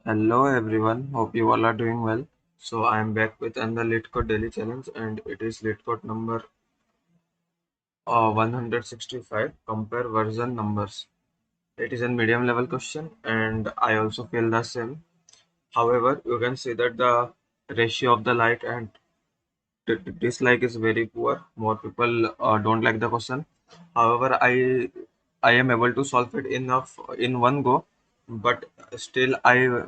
Hello everyone, hope you all are doing well. So I am back with another Leetcode Daily Challenge and it is Leetcode number 165, compare version numbers. It is a medium level question and I also feel the same. However, you can see that the ratio of the like and dislike is very poor. More people don't like the question. However, I am able to solve it enough in one go, but still I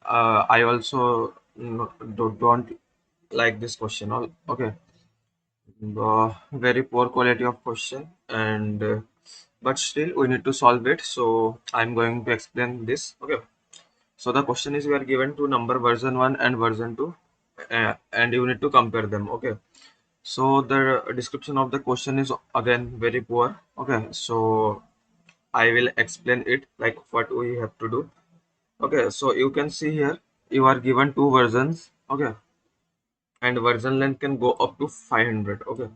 also don't like this question. Okay, very poor quality of question, and but still we need to solve it. So I'm going to explain this. Okay. So the question is we are given two number version 1 and version 2 and you need to compare them. Okay. So the description of the question is again very poor. Okay. So I will explain it like what we have to do. Okay. So you can see here you are given two versions. Okay. And version length can go up to 500. Okay.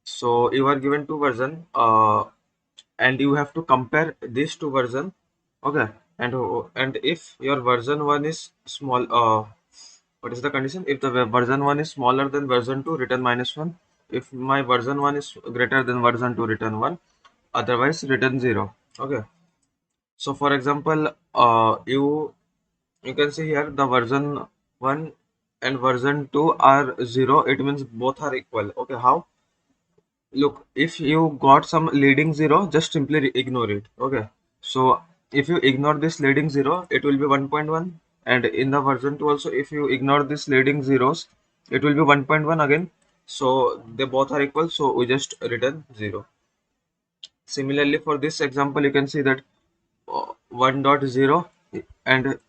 So you are given two version and you have to compare these two version. Okay. And if your version 1 is small, what is the condition? If the version 1 is smaller than version 2, return -1. If my version 1 is greater than version 2, return 1. Otherwise, return 0. Okay. So for example, you can see here the version 1 and version 2 are 0. It means both are equal. Okay. How? Look, if you got some leading 0, just simply ignore it. Okay. So if you ignore this leading 0, it will be 1.1. And in the version 2 also, if you ignore this leading zeros, it will be 1.1 again. So they both are equal. So we just return 0. Similarly, for this example, you can see that 1.0 and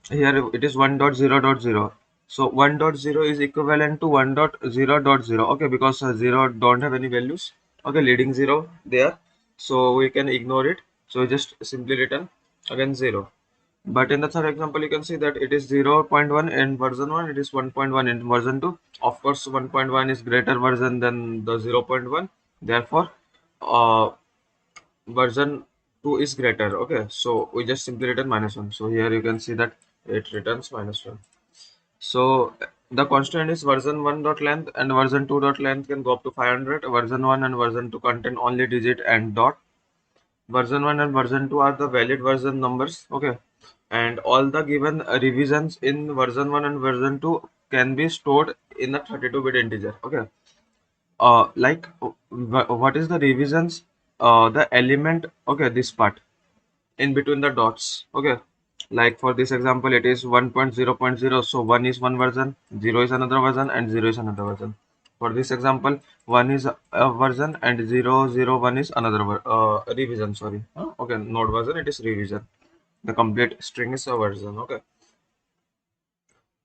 here it is 1.0.0. So 1.0 is equivalent to 1.0.0. Okay, because 0 don't have any values. Okay, leading 0 there. So we can ignore it. So just simply return again 0. But in the third example, you can see that it is 0.1 in version 1, it is 1.1 in version 2. Of course, 1.1 is greater version than the 0.1. Therefore, uh, version 2 is greater. Okay, so we just simply return -1. So here you can see that it returns -1. So the constant is version 1 dot length and version 2 dot length can go up to 500. Version 1 and version 2 contain only digit and dot. Version 1 and version 2 are the valid version numbers. Okay, and all the given revisions in version 1 and version 2 can be stored in a 32-bit integer. Okay, like what is the revisions? The element. Okay, this part in between the dots. Okay, like for this example it is 1.0.0, so 1 is one version, 0 is another version, and 0 is another version. For this example, 1 is a version and 001 is another revision. Sorry. Okay, not version, it is revision. The complete string is a version. Okay,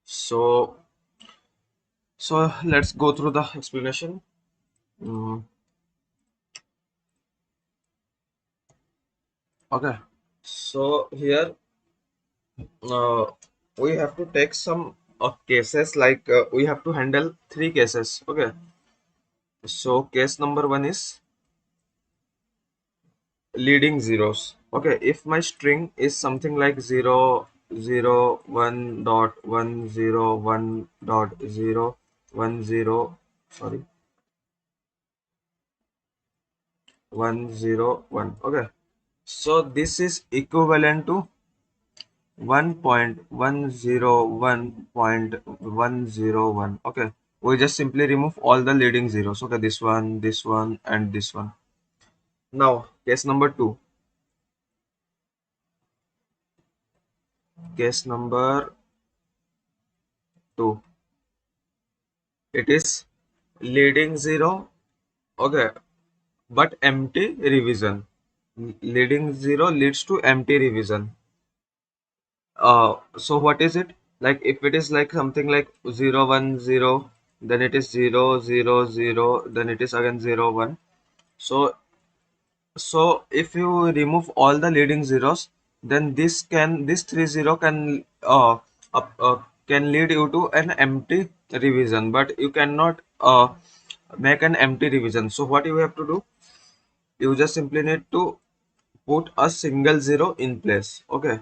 so let's go through the explanation. Mm, okay, so here uh, we have to take some cases, like we have to handle three cases. Okay, so case number one is leading zeros. Okay, if my string is something like 0 0 1 dot 1 0 1 dot 0 1 0, sorry, 1 0 1. Okay, so this is equivalent to 1.101.101. Okay, we just simply remove all the leading zeros. Okay, this one, and this one. Now, case number two. Case number two. It is leading zero. Okay, but empty revision. Leading zero leads to empty revision. So what is it? Like if it is like something like 0 1 0, then it is 0 0 0, then it is again 0 1. So if you remove all the leading zeros, then this 3 0 can lead you to an empty revision, but you cannot make an empty revision. So what you have to do? You just simply need to put a single zero in place. Okay,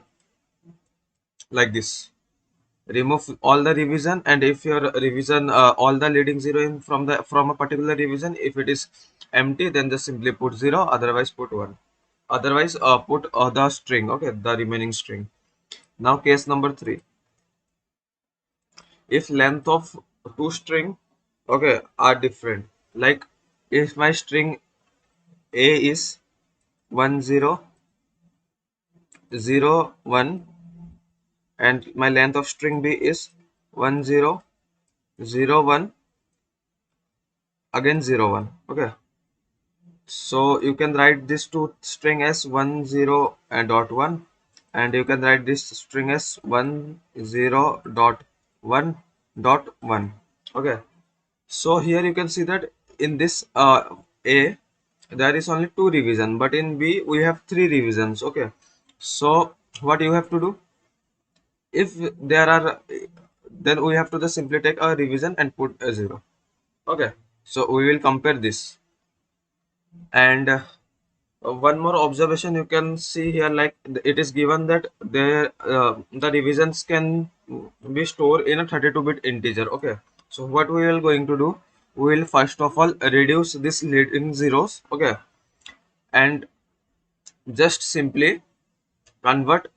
like this. Remove all the revision, and if your revision all the leading zero in from a particular revision, if it is empty, then just simply put 0, otherwise put 1, otherwise put the string, okay, the remaining string. Now case number 3, if length of two string, okay, are different, like if my string a is 1001 and my length of string b is 1001 again 01, okay. So you can write this to string as 10 and dot 1, and you can write this string as 10 dot 1 dot 1, okay. So here you can see that in this A there is only 2 revision, but in B we have 3 revisions, okay. So what you have to do, if there are, then we have to just simply take a revision and put a 0, okay. So we will compare this, and one more observation you can see here, like it is given that the revisions can be stored in a 32-bit integer, okay. So what we are going to do, we will first of all reduce this leading zeros, okay, and just simply convert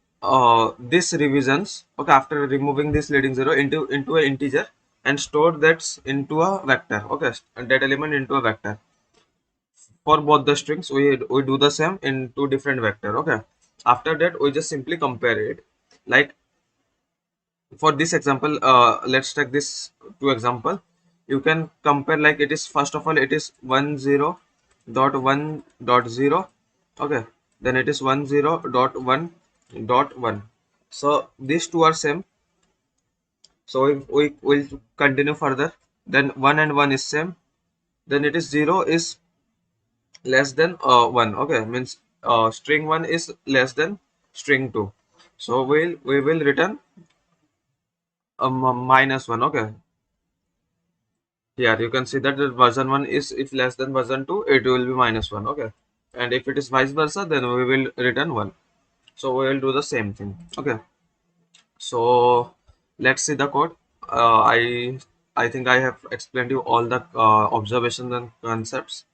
this revisions, okay, after removing this leading zero into an integer, and store that into a vector, okay, and that element into a vector. For both the strings we do the same in two different vector, okay. After that we just simply compare it, like for this example, let's take this two example. You can compare, like it is, first of all it is 10.1.0, okay, then it is 10.1.1. so these two are same, so we will continue further. Then 1 and 1 is same, then it is 0 is less than 1, okay, means string 1 is less than string 2, so we will return minus 1, okay. Here you can see that the version 1 is, if less than version 2, it will be minus 1, okay, and if it is vice versa, then we will return 1. So we will do the same thing, okay. So let's see the code. I think I have explained you all the observations and concepts,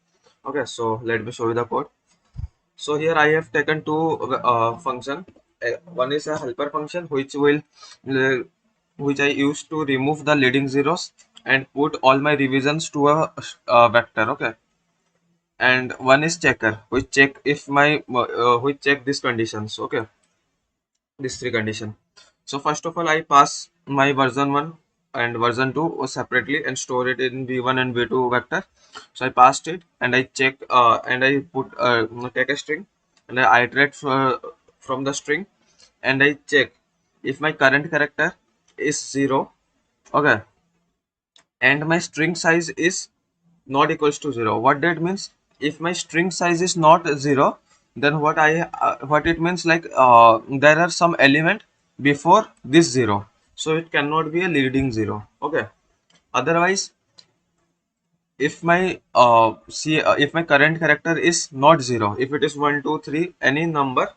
okay. So let me show you the code. So here I have taken two function. One is a helper function uh, which I use to remove the leading zeros and put all my revisions to a vector, okay. And one is checker, which check if my which check these conditions, okay, these three conditions. So first of all, I pass my version 1 and version 2 separately and store it in v1 and v2 vector. So I passed it and I check and I put take a string and I iterate from the string, and I check if my current character is 0, okay, and my string size is not equals to 0. What that means, if my string size is not 0, then what it means, like there are some element before this 0, so it cannot be a leading 0, okay. Otherwise, if my current character is not 0, if it is 1 2 3 any number,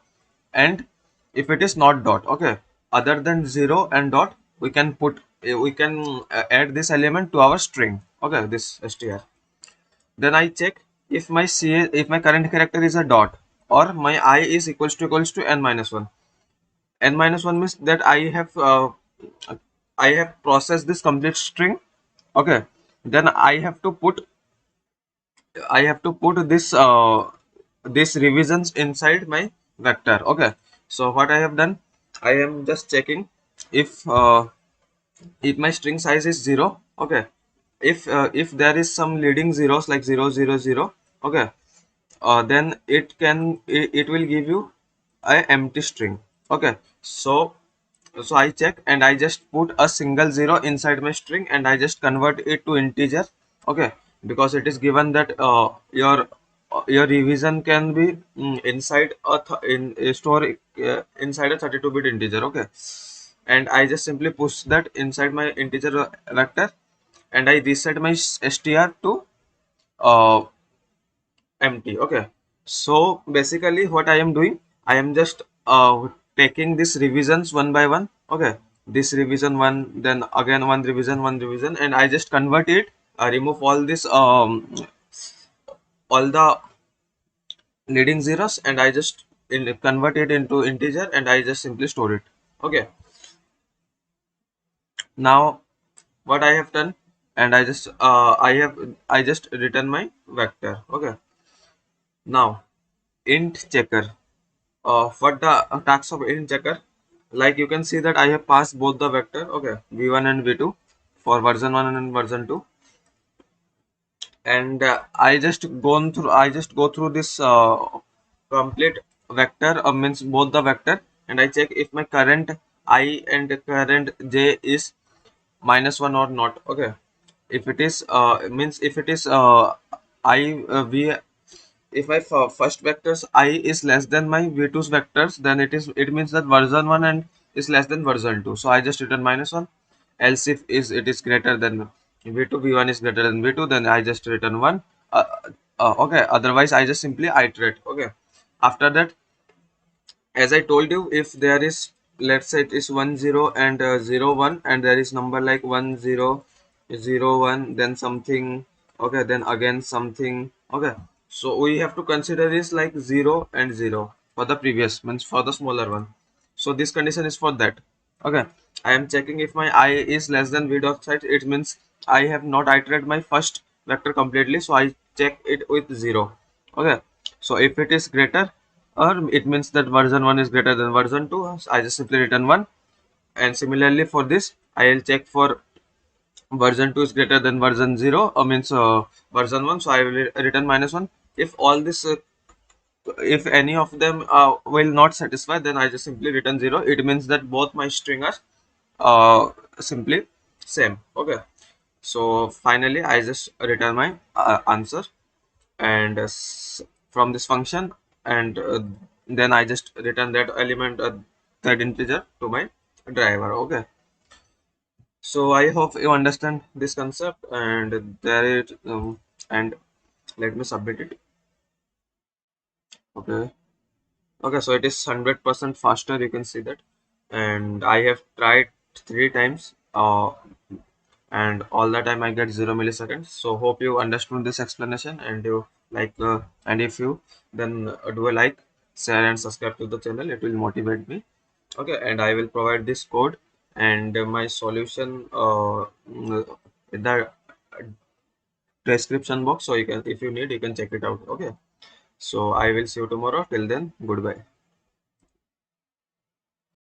and if it is not dot, okay, other than 0 and dot, we can add this element to our string, okay, this str. Then I check if my current character is a dot, or my I is equals to n minus 1. N minus 1 means that I have processed this complete string, okay. Then I have to put this revisions inside my vector, okay. So what I have done, I am just checking if my string size is 0, okay. If there is some leading zeros like 0 0 0, okay, then it will give you a empty string, okay. So I check and I just put a single 0 inside my string and I just convert it to integer, okay, because it is given that your revision can be inside store inside a 32-bit integer, okay. And I just simply push that inside my integer vector, and I reset my str to uh, empty, okay. So basically what I am doing, I am just taking these revisions one by one Okay, this revision one, then again one revision, and I just convert it, remove all this all the leading zeros, and I just convert it into integer, and I just simply store it. Okay, now what I have done, and I just written my vector. Okay, now int checker. What the tags of int checker? Like you can see that I have passed both the vector. Okay, v1 and v2 for version 1 and version 2, and I just go through this complete vector, means both the vector, and I check if my current I and current j is -1 or not. Okay, if it is means if it is I v if my first vectors I is less than my v2's vectors, then it means that version 1 and is less than version 2, so I just return -1. Else if it is greater than v2, v1 is greater than v2, then I just return 1. uh, okay, otherwise I just simply iterate. Okay, after that, as I told you, if there is, let's say it is 1 0 and 0 1, and there is number like 1 0 0 1, then something. Okay, then again something. Okay, so we have to consider this like 0 and 0 for the previous, means for the smaller one. So this condition is for that. Okay, I am checking if my I is less than v dot site, it means I have not iterated my first vector completely, so I check it with 0. Okay, so if it is greater, or it means that version 1 is greater than version 2, I just simply return 1. And similarly for this, I will check for version 2 is greater than version 0, means version 1, so I will return -1. If all this if any of them will not satisfy, then I just simply return 0. It means that both my string are simply same. Okay, so finally I just return my answer, and from this function, and then I just return that element, that integer to my driver. Okay, so I hope you understand this concept, and there it and let me submit it. Okay, okay, so it is 100% faster, you can see that, and I have tried 3 times, and all the time I get 0 milliseconds. So hope you understood this explanation, and you like and if you, then do a like, share and subscribe to the channel, it will motivate me. Okay, and I will provide this code and my solution in the description box, so you can, if you need, you can check it out. Okay, so I will see you tomorrow. Till then, goodbye.